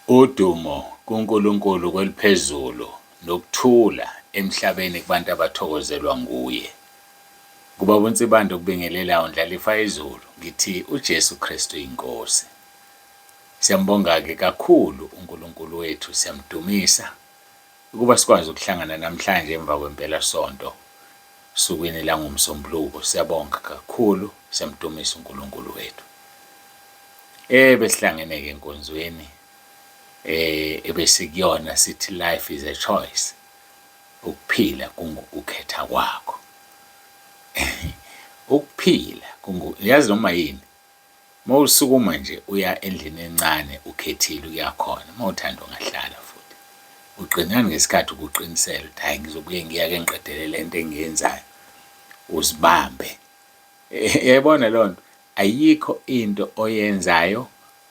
Udumo kuNkulunkulu kweliphezulu nokuthula emhlabeni kubantu abathokozelwa nguye. Kuba uNsibando kubingelelayo ndlalifa izulu ngithi uJesu Kristu inkosi. Siyambonga-ke kakhulu uNkulunkulu wethu, siyamdumisa ukuba sikwazi ukuhlangana namhlanje emva kwempela sonto sukwini langomsombuluko. Siyabonga kakhulu, siyamdumisa uNkulunkulu wethu. Besihlangene-ke enkonzweni ebesikuyona sithi life is a choice. Ukuphila kungukukhetha kwakho. Ukuphila yazi noma yini, mawusukuma nje uya endlini encane ukhethile uyakhona, mawuthanda ungahlala futhi. Uqinani ngesikhathi ukuqinisela ukuthi hayi ngizobuye ngiyake ngiqedele lento engiyenzayo. Uzibambe. Yayibona loo nto, ayikho into oyenzayo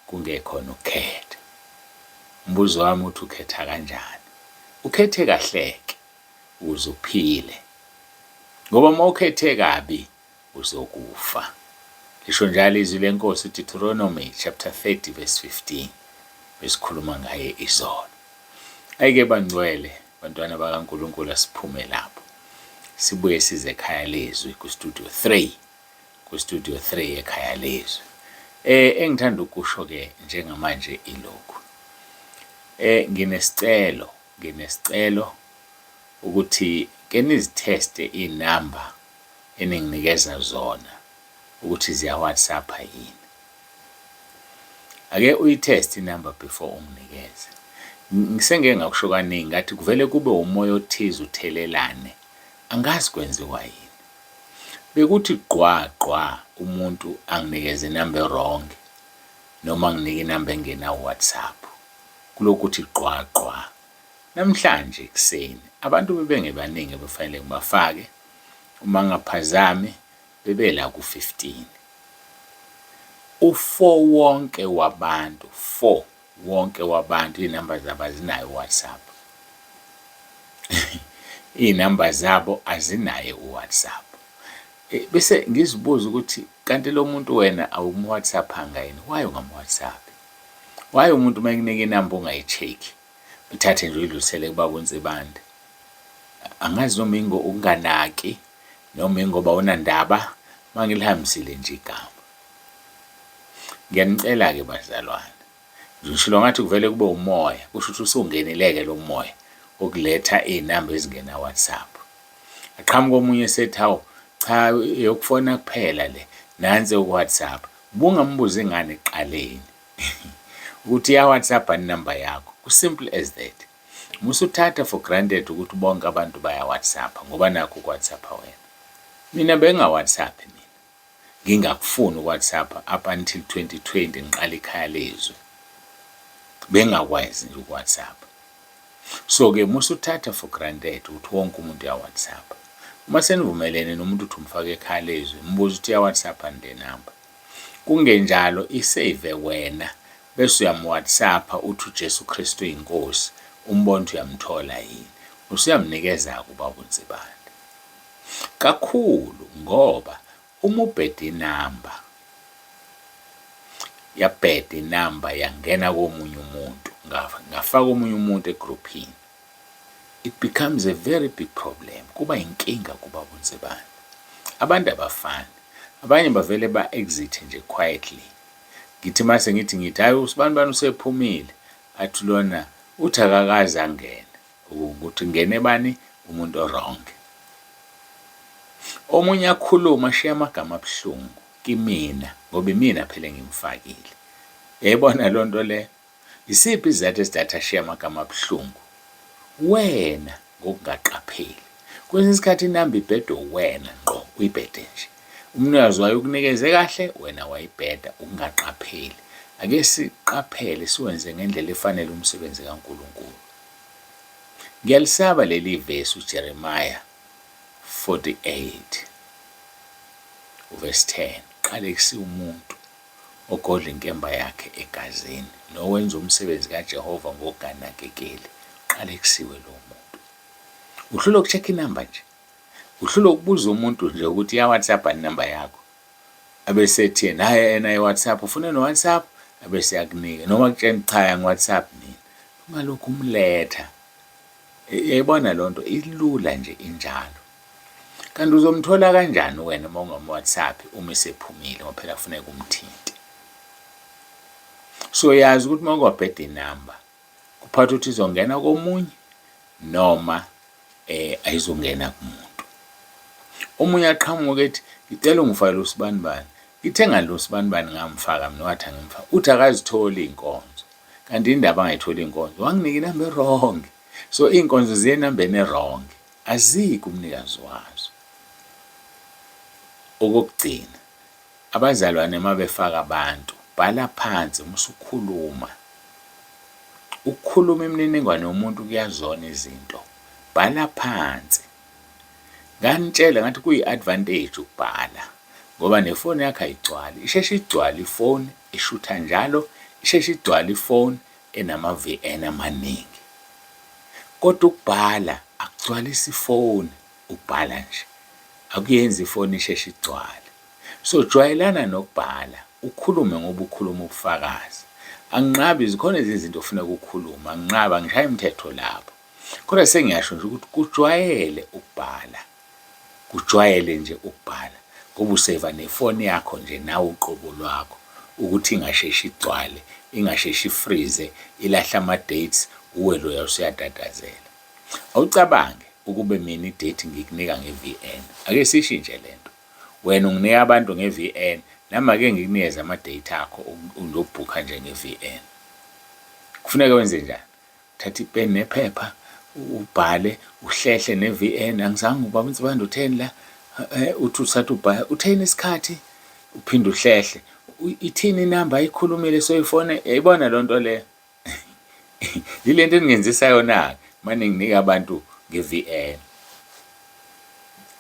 kungekhona ukukhetha. Umbuzo wami uthi ukhetha kanjani? Ukhethe kahleke ukuze uphile. Ngoba mawukhethe kabi uzokufa. Lisho njalo izwi lenkosi Deuteronomy chapter 30 verse 15 besikhuluma ngaye izolo. Ayike bangcwele bantwana bakaNkulunkulu, asiphume lapho. Sibuye size ekhaya lezwi ku-studio 3. Ku-studio 3 ekhaya lezwi. Engithanda ukusho ke njengamanje ilokhu. Nginesicelo ukuthi ke nizitheste inamba eninginikeza zona ukuthi ziya WhatsApp yini. Ake uyitest inamba before unginikeze. Ngisengeke ngakusho kaningi ngathi kuvele kube umoya othize uthelelane. Angazi kwenziwa yini. Bekuthi gqwa umuntu anginikeze inamba wrong noma nginike inamba engena WhatsApp. Kulokuthi gqwa. Namhlanje kuseni abantu bebengebaningi befanele ngibafake. Uma ngaphazami bebela ku-15. Wonke wabantu inamba zabo azinayo WhatsApp. Inamba zabo azinayo uWhatsApp. Bese ngizibuza ukuthi kanti lo muntu wena awumu-WhatsApp angayini? Why ungamu-WhatsApp? Why umuntu mayikunike inamba ungayicheck? Uthathe nje uyidlulisele kubaba uNsibande. Angazi noma unganaki noma ingoba unandaba mangilihambisile nje igama. Ngiyanicela-ke bazalwane. Ngishilo ngathi kuvele kube umoya, kusho ukuthi usungenileke lo moya okuletha inamba ezingena WhatsApp. Aqhamuka omunye sethi hawu cha yokufona kuphela le, nansi uWhatsApp. Bungambuza ingane eqaleni ukuthi ya WhatsApp inamba yakho. Simple as that. Musuthatha for granted ukuthi bonke abantu baya WhatsApp ngoba nakho uWhatsApp wena. Mina benga WhatsApp mina. Ngingakufuni uWhatsApp up until 2020 ngiqala ikhaya lezwi. Bengakwazi nje uWhatsApp. So ke musuthatha for granted ukuthi wonke umuntu ya WhatsApp. Uma senivumelene nomuntu uthi umfake ekhaya lezwi, mbuza ukuthi ya WhatsApp ande namba. Kungenjalo isave wena bese uyamWhatsApp uthi uJesu Kristu inkosi, umbona uyamthola yini. Usuyamnikeza kubaba uNsibande. Kakhulu ngoba uma ubhede inamba yabhede inamba yangena komunye umuntu, ngafaka omunye umuntu egroupini, it becomes a very big problem. Kuba inkinga kubaba uNsibande. Abantu abafani. Abanye bavele ba-exit nje quietly. Ngithi mase ngithi hayi uSibani usephumile, athi lona uthi akakaze angene ukuthi ngene bani umuntu wrong. Omunye akhuluma ashiya amagama abuhlungu kimina ngoba imina phela ngimfakile. Yayibona loo nto le. Isiphi izathu esidatha ashiya amagama abuhlungu? Wena ngokungaqapheli. Kwesinye isikhathi inamba ibhede wena ngqo uyibhede nje. Umnikazi wayo ukunikeze kahle, wena wayibheda ukungaqapheli. Ake siqaphele siwenze ngendlela efanele umsebenzi kaNkulunkulu. Ngiyalisaba leli verse uJeremiah 48 verse 10. Qale kusi umuntu ogodla inkemba yakhe egazini nowenza umsebenzi kaJehova ngokuganakekeli. Qale kusiwe lo muntu. Uhlula ukucheck inamba nje. Uhlula ukubuza umuntu nje ukuthi ya WhatsApp inamba yakho. Abesethi naye WhatsApp ufuna no WhatsApp, abese yakunika noma kutshena cha ngo-WhatsApp nini ungalokhu umletha. Yayibona lonto ilula nje injalo. Kanti uzomthola kanjani wena uma ungama-WhatsApp uma esephumile ngoba phela kufuneka umthinte. So yazi ukuthi uma ungabhede number kuphatha ukuthi izongena komunye noma ayizongena kumuntu. Omunye aqhamuka ethi ngicela ungifakele usibanibani. Ngithenga lo sibanibani ngamfaka mina wathi angimfaka. Uthi akazitholi inkonzo. Kanti indaba angayitholi inkonzo wanginika inamba wrong. So inkonzo ziye enambeni wrong. Azikho umnikazi wazo. Okugcina abazalwane mabefaka abantu bhala phansi umusukhuluma. Ukukhuluma imininingwane yomuntu kuyazona izinto. Bhala phansi. Nganitshela ngathi kuyi-advantage ukubhala ngoba nefoni yakho ayigcwali. Isheshe igcwale ifoni ishutha njalo, isheshe igcwale ifoni enama-VN amaningi. Kodwa ukubhala akugcwalisi ifoni, ukubhala nje. Akuyenzi ifoni isheshe igcwale. So jwayelana nokubhala, ukhulume ngoba ukhuluma ubufakazi. Anginqabi zikhona izinto ofuneka ukukhuluma, anginqaba ngishaya imithetho lapho. Kodwa sengiyasho nje ukuthi kujwayele ukubhala. Kujwayele nje ukubhala. Ngoba useva nefoni yakho nje nawe uqobo lwakho ukuthi ingasheshi igcwale, ingasheshi freeze, ilahla ama-dates uwe lo usuyatatazela. Awucabange ukube mina i-date ngikunika nge-VN. Ake sishintshe lento. Wena unginika abantu nge-VN, nami ake ngikunikeze ama-date akho uzobhukha nje nge-VN. Kufuneka wenze njani? Thatha ipeni nephepha ubhale uhlehle ne-VN. Angizange ubaba uNsibanda utheni la? Uthi usathu ubhala utheni isikhathi uphinde uhlehle. Ithini inamba ayikhulumile soyifone. Yayibona lonto le. Yilento engenzisa yona manje nginika abantu nge-VN.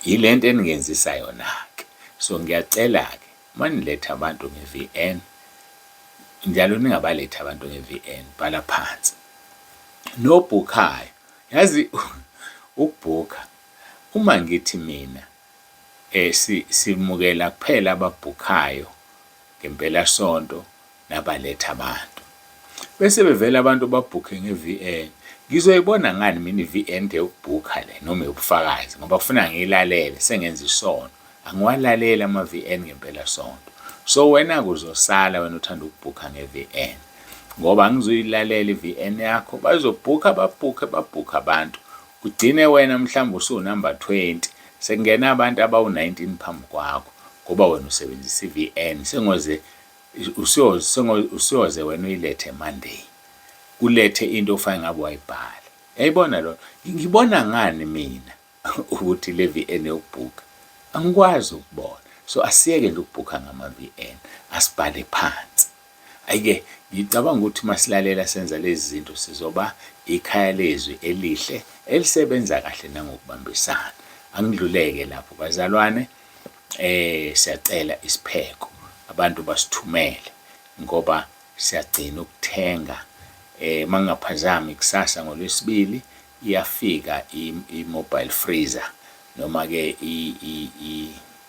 Yilento engenzisa yona ke. So ngiyacela ke maniletha abantu nge-VN njalo ningabaletha abantu nge-VN bhala phansi. Nobhukhayo yazi ukubhukha uma ngithi mina simukela kuphela ababhukhayo ngempela sonto nabaletha abantu. Bese bevela abantu babhukhe nge-VN. Ngizoyibona ngani mina i-VN ukubhukha le noma ubufakazi ngoba kufuna ngiyilalele sengenza isono. Angiwalaleli ama-VN ngempela sonto. So wena kuzosala wena uthanda ukubhukha nge-VN. Ngoba ngizoyilalela i-VN yakho bazobhukha babhukha abantu. Kugcine wena mhlawumbe usunumber 20 sekungena abantu abawu-19 phambi kwakho ngoba wena usebenzisa i-VN sengoze usiyoze wena uyilethe Monday. Ulethe into ofana ngabe wayibhala. Yayibona lo. Ngibona ngani mina ukuthi le VN yokubhukha? Angikwazi ukubona. So asiyeke nje ukubhukha ngama-VN, asibhale phansi. Ayike ngicabanga ukuthi masilalela senza lezi zinto sizoba ikhaya lezwi elihle elisebenza kahle nangokubambisana. Angidluleke lapho bazalwane. Siyacela isipheko abantu basithumele ngoba siyagcina ukuthenga. Mangaphazami kusasa ngoLwesibili iyafika i-mobile freezer noma ke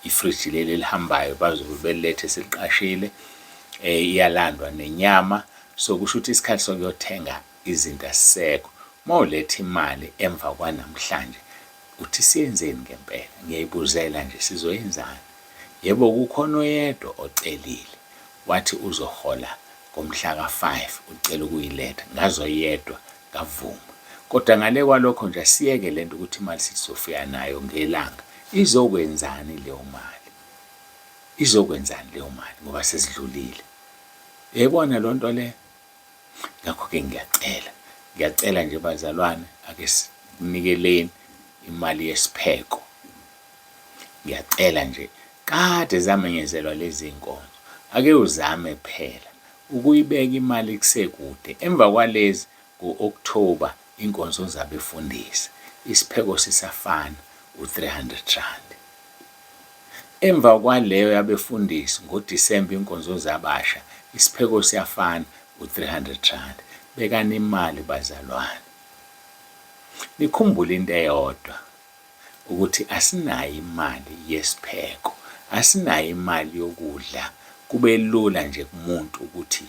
i-fridge leli lihambayo bazobe belethe seliqashile. Iyalandwa nenyama. So kusho ukuthi isikhathi sokuyothenga izinto asisekho. Mawuletha imali emva kwanamhlanje uthi siyenzeni ngempela? Ngiyayibuzela nje sizoyenzani? Yebo kukhona oyedwa ocelile wathi uzohola ngomhla ka-5 ucela ukuyiletha. Ngazoyedwa ngavuma. Kodwa ngale kwalokho nje asiyeke lento ukuthi imali sizofika nayo ngelanga. Izokwenzani leyo mali? Izokwenzani leyo mali ngoba sesidlulile? Yayibona lonto le. Ngakho ke ngiyacela nje bazalwane ake sinikeleni imali yesipheko. Ngiyacela nje kade zamenyezelwa lezi inkonzo. Ake uzame phela ukuyibeka imali kusekude. Emva kwalezi ngo-October inkonzo zabe fundisa. Isipheko sisafana u-300 rand. Emva kwaleyo yabefundisi ngoDisemba inkonzo zabasha isipheko siyafana u-300 rand. Bekani imali bazalwane. Nikhumbule into eyodwa ukuthi asinayo imali yesipheko. Asinayo imali yokudla. Kube lula nje kumuntu ukuthi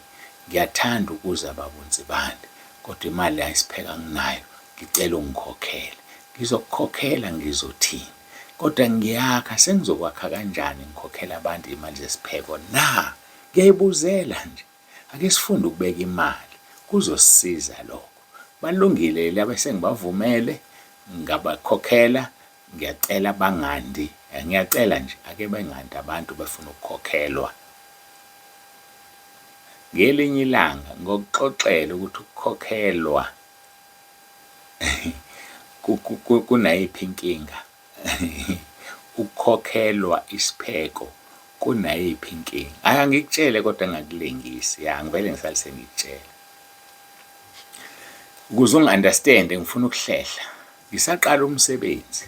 Ngiyathanda ukuza babunzibande kodwa imali ayisipheka nginayo, ngicela ungikhokhele. Ngizokukhokhela ngizothini? Kodwa ngiyakha, sengizokwakha kanjani ngikhokhela abantu imali zesipheko na? Ngiyayibuzela nje. Ake sifunde ukubeka imali, kuzosisiza lokho. Balungile laba sengibavumele, ngabakhokhela, ngiyacela bangandi. Ngiyacela nje ake bengandi abantu bafuna ukukhokhelwa. Ngelinye ilanga ngokuxoxela ukuthi ukukhokhelwa kunayiphi inkinga. Ukukhokhelwa isipheko kunayiphi inkinga. Angikutshele kodwa ngakulengisi, ngivele ngisale sengikutshela. Ukuze ungi-understand ngifuna ukuhlehla. Ngisaqala umsebenzi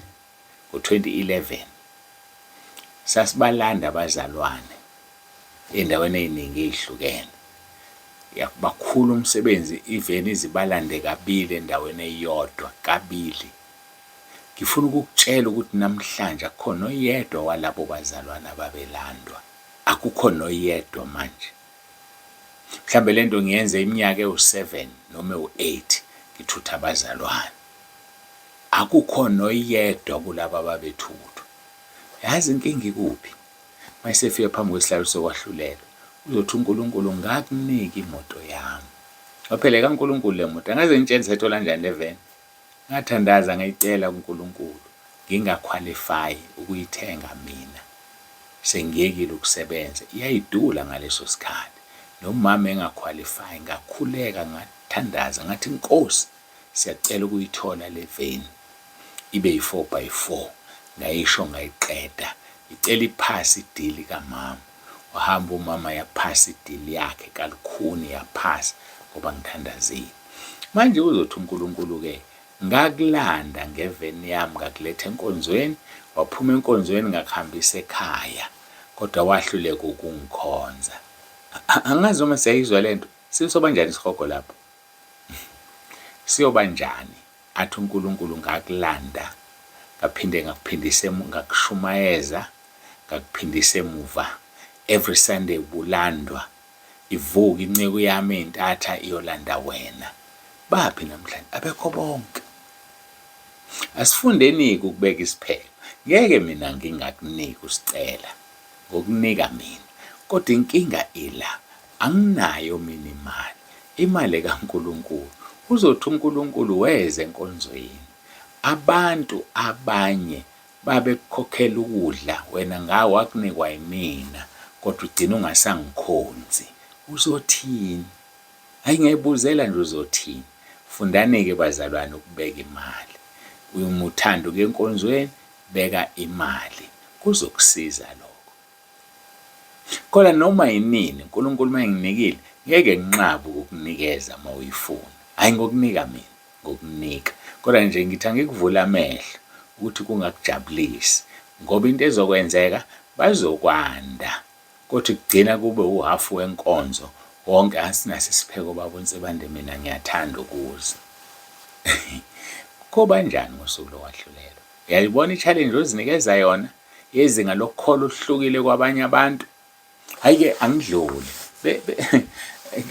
ngo-2011. Sasibalanda abazalwane endaweni eziningi ezihlukene. Bakhulu umsebenzi even izibalande kabili endaweni eyodwa kabili. Ngifuna ukukutshela ukuthi namhlanje akukhona oyedwa walabo bazalwane ababelandwa. Akukho noyedwa manje. Mhlambe lento ngiyenze iminyaka ewu7 noma ewu8 ngithutha abazalwane. Akukho noyedwa kulabo ababethuthwa. Yazi inkinga ikuphi? Mayisefika phambi kwesihlalo sokwahlulela, uzothi uNkulunkulu ngakunika imoto yami. Waphela kaNkulunkulu le moto. Angaze ngitshele sethola kanjani le van. Ngathandaza ngayicela kuNkulunkulu, ngingaqualify ukuyithenga mina. Sengiyekile ukusebenza, iyayidula ngaleso sikhathi. Nomama engaqualify, ngakhuleka ngathandaza ngathi Nkosi, siyacela ukuyithola le van. Ibe yi4x4. Ngayisho ngayiqeda. Icela iphasi idili kaMama. Wahamba umama yaphasa idili yakhe kalukhuni yaphasa ngoba ngithandazile. Manje uzothi uNkulunkulu ke ngakulanda ngeveni yami ngakuletha enkonzweni, waphuma enkonzweni ngakuhambisa ekhaya kodwa wahluleka ukungikhonza. Angazi uma siyayizwa lento, siyoba njani isihogo lapho? Siyoba njani? Athi uNkulunkulu ngakulanda, ngaphinde ngakuphindisa ngakushumayeza, ngakuphindisa emuva. Every Sunday ubulandwa. Ivuka inceku yami entatha iyolanda wena. Baphi namhlanje? Abekho bonke. Asifundeni ukubeka isiphelo. Ngeke mina ngingakunika usicela ngokunika mina. Kodwa inkinga ila, anginayo mina imali. Imali kaNkulunkulu. Uzothi uNkulunkulu weze enkonzweni. Abantu abanye babekukhokhela ukudla wena ngawe wakunikwa yimina kodwa ugcina ungasangikhonzi. Uzothini? Hayi ngiyayibuzela nje uzothini? Fundani-ke bazalwane ukubeka imali. Umuthanda ukuya enkonzweni, beka imali. Kuzokusiza lokho. Kodwa noma yinini uNkulunkulu manginginikile, ngeke nginqabe ukukunikeza uma uyifuna. Hayi ngokunika mina, ngokunika. Kodwa nje ngithi angikuvula amehlo ukuthi kungakujabulisi ngoba into ezokwenzeka bazokwanda. Kodwa kugcina kube uhafu wenkonzo wonke asinaso isipheko babonsibande mina ngiyathanda ukuza. Kuba njani ngosuku lokwahlulelwa? Uyayibona i-challenge ozinikeza yona yezinga lokukhola okuhlukile kwabanye abantu. Hayi-ke angidluli.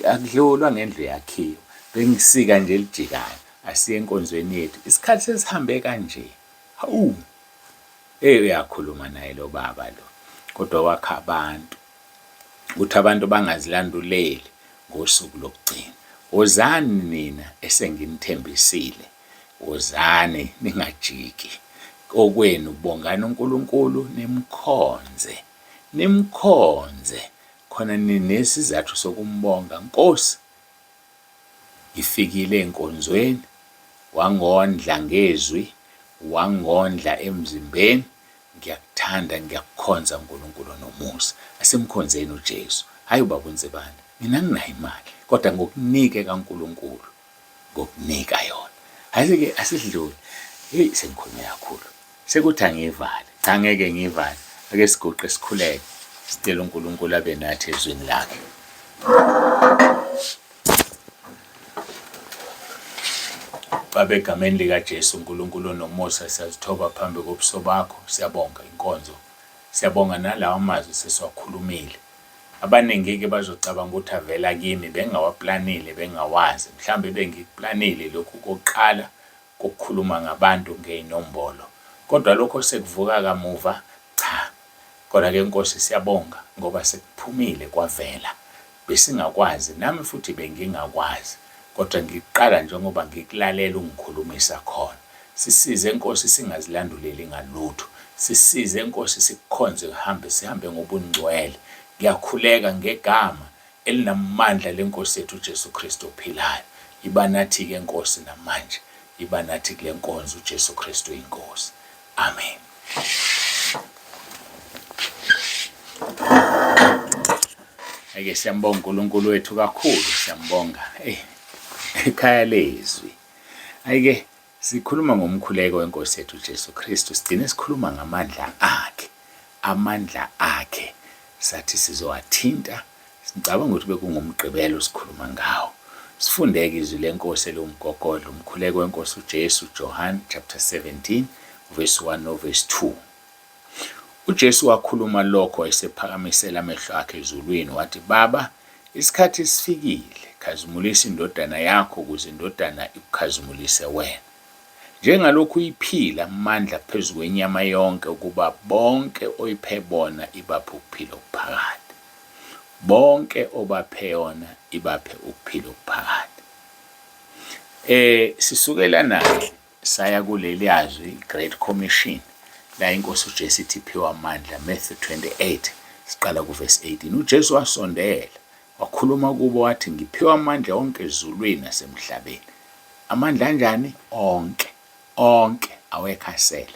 Akudlulwa ngendlu yakhiwa. Bengisika nje elijikayo. Asiye enkonzweni yethu. Isikhathi sesihambe kanje. Hawu. Uyakhuluma naye lo baba lo. Kodwa wakha abantu. Ukuthi abantu bangazilanduleli ngosuku lokugcina. Wozani nina esenginithembisile. Wozani ningajiki. Okwenu bongani uNkulunkulu nimkhonze. Nimkhonze. Khona ninesizathu sokumbonga. Nkosi, ngifikile enkonzweni, wangondla ngezwi, wangondla emzimbeni. Ngiyakuthanda, ngiyakukhonza uNkulunkulu nomusa. Asimkhonzeni uJesu. Hayi babonsibande. Mina nginayo imali, kodwa ngokunike kaNkulunkulu, ngokunika yona. Hayi-ke asidluli. Hey, sengikhulume kakhulu. Sekuthi angivale. Cha ngeke ngivale. Ake siguqe sikhuleke. Sicela uNkulunkulu abe nathi ezweni lakhe. Baba, egameni likaJesu uNkulunkulu nomusa, siyazithoba phambi kobuso bakho. Siyabonga inkonzo. Siyabonga nalawa amazwi sesiwakhulumile. Abaningi-ke bazocabanga ukuthi avela kimi bengawaplanile bengawazi. Mhlawumbe bengikuplanile lokhu kokuqala kokukhuluma ngabantu ngey'nombolo, kodwa lokho sekuvuka kamuva, cha. Kodwa-ke Nkosi siyabonga ngoba sekuphumile kwavela. Besingakwazi nami futhi bengingakwazi, kodwa ngikuqala njengoba ngikulalela ungikhulumisa khona. Sisize Nkosi singazilanduleli ngalutho. Sisize Nkosi sikukhonze sihambe ngobungcwele. Ngiyakhuleka ngegama elinamandla leNkosi yethu uJesu Kristu ophilayo. Iba nathi-ke Nkosi namanje. Iba nathi kule nkonzo uJesu Kristu inkosi. Amen. Ake siyambonga uNkulunkulu wethu kakhulu, siyambonga. Ekhaya lezwi. Ayike sikhuluma ngomkhuleko weNkosi yethu uJesu Kristu, sigcine sikhuluma ngamandla akhe. Amandla akhe sathi sizowathinta, sicabanga ukuthi bekungumgqibelo sikhuluma ngawo. Sifundeke izwi leNkosi elumgogodla, umkhuleko weNkosi uJesu, John chapter 17 verse 1 no verse 2. uJesu wakhuluma lokho esephakamisela amehlo akhe ezulwini wathi, Baba, isikhathi sifikile, khazimulisa indodana yakho ukuze indodana ikukhazimulise wena. Njengalokhu iphila amandla phezu kwenyama yonke ukuba bonke oyiphe bona ibaphe ukuphila okuphakade. Bonke obaphe yona ibaphe ukuphila okuphakade. Sisukela naye saya kuleli yazwi Great Commission la inkosi uJesu ithi iphiwa amandla, Matthew 28 siqala kuverse 18. uJesu wasondela wakhuluma kubo wathi, ngiphiwa amandla onke ezulwini nasemhlabeni. Amandla anjani? Onke awekhasele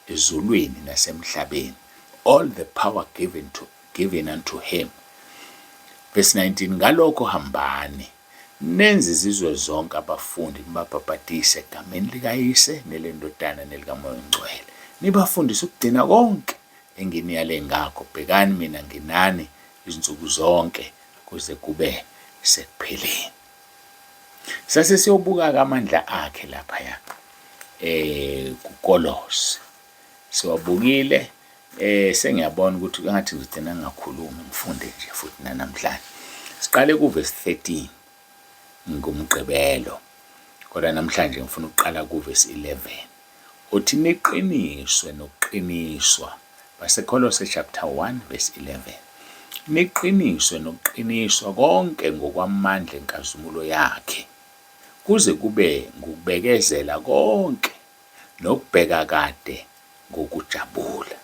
ezulwini nasemhlabeni. All the power given unto him. Verse 19, ngalokho hambani nenze izizwe zonke abafundi nibabhaphathise egameni likaYise nelendodana nelikaMoya oNgcwele, nibafundise ukugcina konke enginiyale ngakho. Bhekani mina nginani izinsuku zonke kuze kube sekupheleni. Sase siyobuka amandla akhe laphaya kuKolose. Siwabukile, sengiyabona ukuthi ngathi ngigcina ngakhuluma ngifunde nje futhi namhlanje. Siqale kuverse 13 ngumgqibelo, kodwa namhlanje ngifuna ukuqala kuverse 11. Uthi niqiniswe nokuqiniswa, baseKolose chapter 1 verse 11. Niqiniswe nokuqiniswa konke ngokwamandla enkazimulo yakhe, kuze kube ngukubekezela konke nokubheka kade ngokujabula.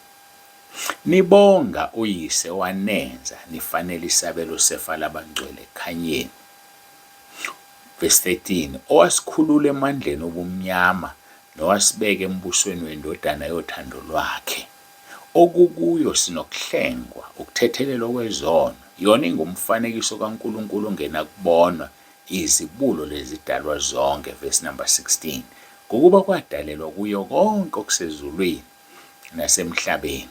Nibonga uYise wanenza nifanele isabelo sefa labangcwele ekhanyeni. Verse 13, owasikhulula emandleni obumnyama nowasibeka embusweni wendodana yothando lwakhe, okukuyo sinokuhlengwa ukuthethelelwa kwezono, yona ingumfanekiso kaNkulunkulu ongenakubonwa, izibulo lezidalwa zonke. Verse number 16, ngokuba kwadalelwa kuyo konke okusezulwini nasemhlabeni,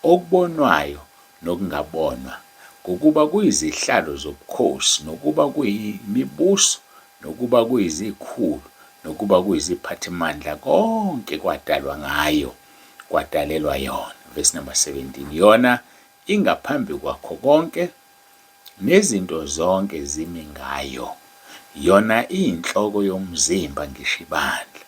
okubonwayo nokungabonwa, ngokuba kuyizihlalo zobukhosi, nokuba kuyimibuso, nokuba kuyizikhulu, nokuba kuyiziphathimandla, konke kwadalwa ngayo, kwadalelwa yona. Verse number 17, yona ingaphambi kwakho konke, nezinto zonke zimi ngayo. Yona iyinhloko yomzimba ngisho ibandla,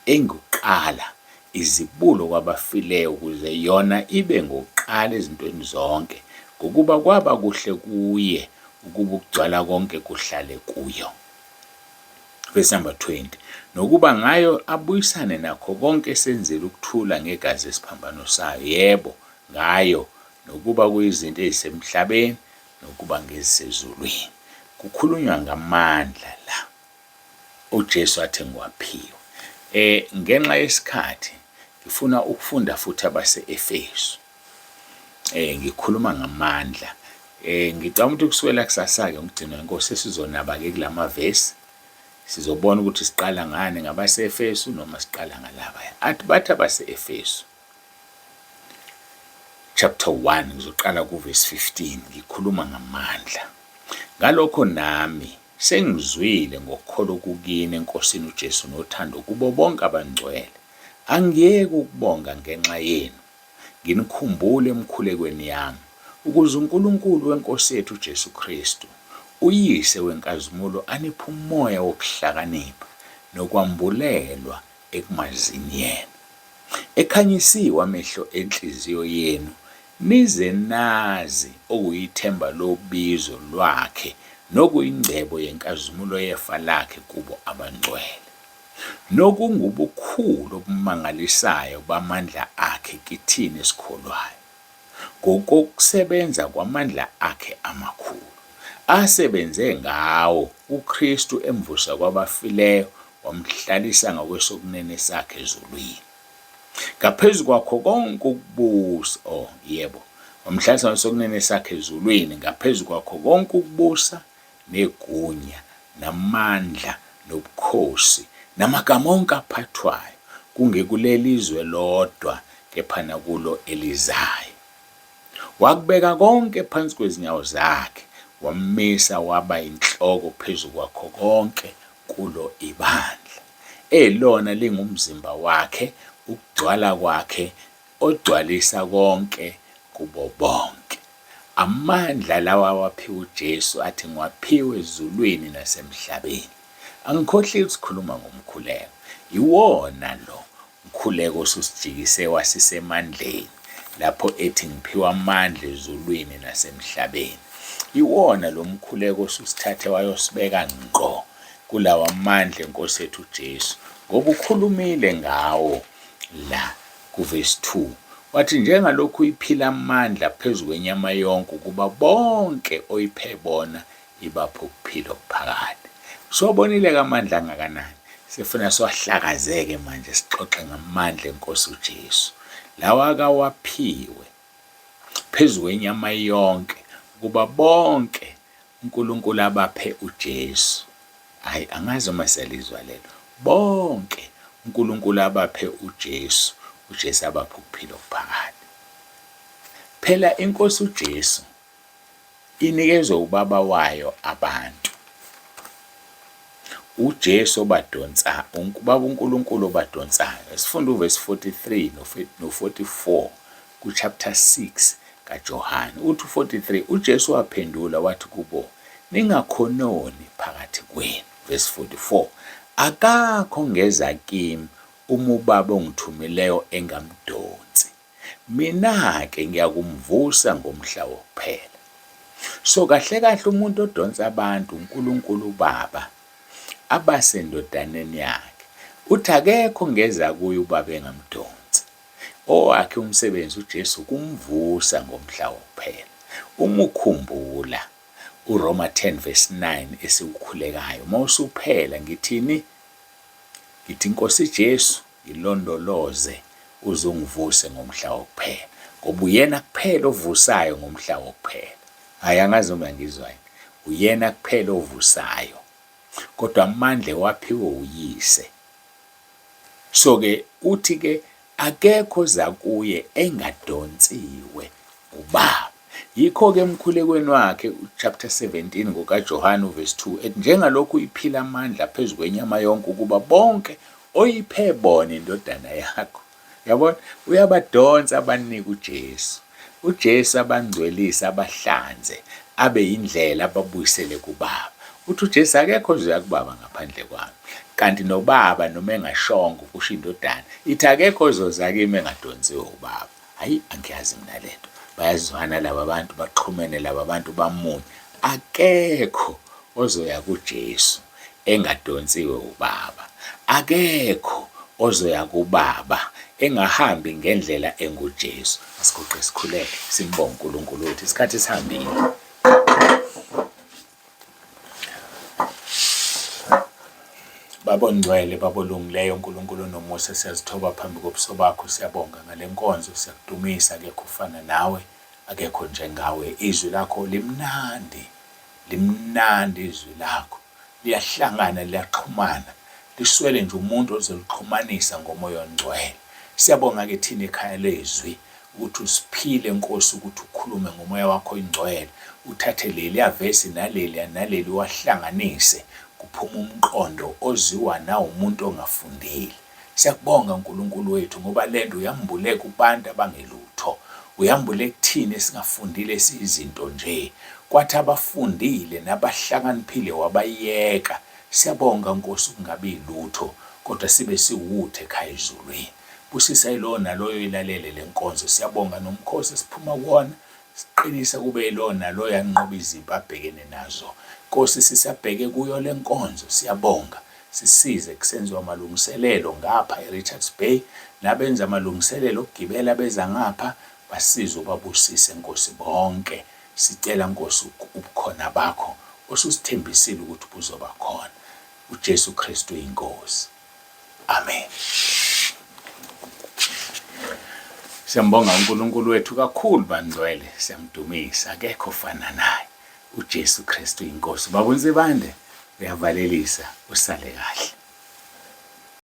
engukuqala, izibulo kwabafileyo, ukuze yona ibe ngokuqala ezintweni zonke, ngokuba kwaba kuhle kuye ukuba ukugcwala konke kuhlale kuyo. Verse number 20, nokuba ngayo abuyisane nakho konke esenzele ukuthula ngegazi esiphambano sayo, yebo ngayo, nokuba kuyizinto ezisemhlabeni nokuba ngezisezulwini. Kukhulunywa ngamandla la uJesu athi ngiwaphiwe. Ngenxa yesikhathi ngifuna ukufunda futhi abase-Efesu. Ngikhuluma ngamandla. Ngicabanga ukuthi kusukela kusasa-ke umgcino wenkosi sizonaba-ke kulama vesi. Sizobona ukuthi siqala ngani, ngabase-Efesu noma siqala ngalabaya. Bathi abase-Efesu chapter 1 ngizoqala kuverse 15 ngikhuluma ngamandla. Ngalokho nami sengizwile ngokukholwa kukini eNkosini uJesu nothando kubo bonke abangcwele. Angiyeke ukubonga ngenxa yenu, nginikhumbule emkhulekweni yami, ukuze uNkulunkulu weNkosi yethu uJesu Kristu, uyise wenkazimulo, aniphe umoya wokuhlakanipha nokwambulelwa ekumazini yena, ekhanyisiwe amehlo enhliziyo yenu, nize nazi okuyithemba lobizo lwakhe nokuyingcebo yenkazimulo yefa lakhe kubo abangcwele, nokungubukhulu obumangalisayo bamandla akhe kithini esikholwayo, ngokokusebenza kwamandla akhe amakhulu, asebenze ngawo uKristu emvusa kwabafileyo, wamhlalisa ngakwesokunene sakhe ezulwini. Ngaphezu kwakho konke ukubusa, wamhlalisa ngakwesokunene sakhe ezulwini, ngaphezu kwakho konke ukubusa negunya namandla nobukhosi namagama onke aphathwayo, kungekuleli izwe lodwa kepha nakulo elizayo. Wakubeka konke phansi kwezinyawo zakhe, wammisa waba inhloko phezu kwakho konke kulo ibandla, elona lingumzimba wakhe, ukugcwala kwakhe, ogcwalisa konke kubo bonke. Amandla lawa waphiwa uJesu athi ngiwaphiwe ezulwini nasemhlabeni. Angikhohleli ukukhuluma ngomkhuleko. Iwona lo mkhuleko osusijikise wasisemandleni, lapho ethi ngiphiwa amandla ezulwini nasemhlabeni. Iwona lo mkhuleko osusithathe wayosibeka ngqo kulawa amandla eNkosi yethu uJesu, ngoba ukhulumile ngawo la kuvesi 2. Wathi njengalokhu iphila amandla phezu kwenyama yonke ukuba bonke oyiphe bona ibaphe ukuphila okuphakade. Sobonile amandla angakanani. Sifuna siwahlakazeke manje sixoxe ngamandla eNkosi uJesu. Lawa akawaphiwe phezu kwenyama yonke ukuba bonke uNkulunkulu abaphe uJesu. Hayi, angazi uma siyalizwa lelo. Bonke uNkulunkulu abaphe uJesu, uJesu abaphe ukuphila okuphakade. Phela iNkosi uJesu inikezwe ubaba wayo abantu. uJesu obadonsa, ubaba uNkulunkulu obadonsayo. Sifunda uvesi 43 no44 kuchapter 6 kaJohane. Uthi 43, uJesu waphendula wathi kubo, ningakhononi phakathi kwenu. Verse 44, akakho ngeza kimi uma ubaba ongithumileyo engamdonsi. Mina-ke ngiyakumvusa ngomhla wokuphela. So kahle kahle umuntu odonsa abantu uNkulunkulu Baba abasendodaneni yakhe. Uthi akekho ngeza kuye ubaba engamdonsi. Owakhe umsebenzi uJesu kumvusa ngomhla wokuphela. Uma ukhumbula uRoma 10 verse 9 esiwukhulekayo, mawusuphela ngithini? Ngithi Nkosi Jesu ilondoloze uzungivuse ngomhla wokuphela, ngoba uyena kuphela ovusayo ngomhla wokuphela. Hayi, angazi uma ngizwa yini. Uyena kuphela ovusayo, kodwa amandla waphiwe uyise. So ke uthi ke akekho za kuye engadonsiwe ubaba. Yikho ke emkhulekweni wakhe chapter 17 ngokaJohane verse 2 ethi njengalokhu iphila amandla phezu kwenyama yonke ukuba bonke oyiphe bona indodana yakho. Yabona, uyabadonsa abanika uJesu. uJesu abangcwelisa, abahlanze, abe yindlela ababuyisele kuBaba. Uthi uJesu akekho ozoya kuBaba ngaphandle kwami. Kanti noBaba noma engashongo kusho indodana ithi akekho ozoza kimi engadonsiwe uBaba. Hayi, angiyazi mina lento. Bayazwana laba bantu, baqhumene laba bantu bamunye. Akekho ozoya kuJesu engadonsiwe uBaba. Akekho ozoya kuBaba engahambi ngendlela enguJesu. Asiguqe sikhuleke simbonge uNkulunkulu wethu isikhathi sihambile. Babongcwele, babolungileyo, uNkulunkulu nomusa, siyazithoba phambi kobuso bakho, siyabonga ngale nkonzo, siyakudumisa. Akekho ufana nawe, akekho njengawe. Izwi lakho limnandi, limnandi izwi lakho. Liyahlangana, liyaxhumana, liswele nje umuntu ozolixhumanisa ngomoya ongcwele. Siyabonga ke thina ekhaya lezwi ukuthi usiphile Nkosi, ukuthi ukhulume ngomoya wakho ingcwele, uthathe leli avesi naleli wahlanganise kuphuma umqondo oziwa na umuntu ongafundile. Siyakubonga uNkulunkulu wethu ngoba lento uyambuleka kubantu abangelutho. uyambule kuthini esingafundile siyizinto nje, kwathi abafundile nabahlakaniphile wabayeka. Siyabonga Nkosi ukungabi lutho kodwa sibe siwuthe ekhaya ezulwini. Busisa yilo naloyo ilalele le nkonzo. Siyabonga nomkhosi esiphuma kuwona, siqinise kube yilo naloyo anqoba izimpi abhekene nazo. Nkosi sisabheke kuyo le nkonzo, siyabonga. Sisize kusenziwa amalungiselelo ngapha eRichards Bay, nabenza amalungiselelo okugibela beza ngapha basize ubabusise Nkosi bonke. Sicela Nkosi ubukhona bakho osusithembisile ukuthi buzoba khona. uJesu Kristu inkosi. Amen. Siyambonga uNkulunkulu wethu kakhulu bangcwele, siyamdumisa, akekho ofana naye. uJesu Kristu inkosi. Babunzibande uyavalelisa, usale kahle.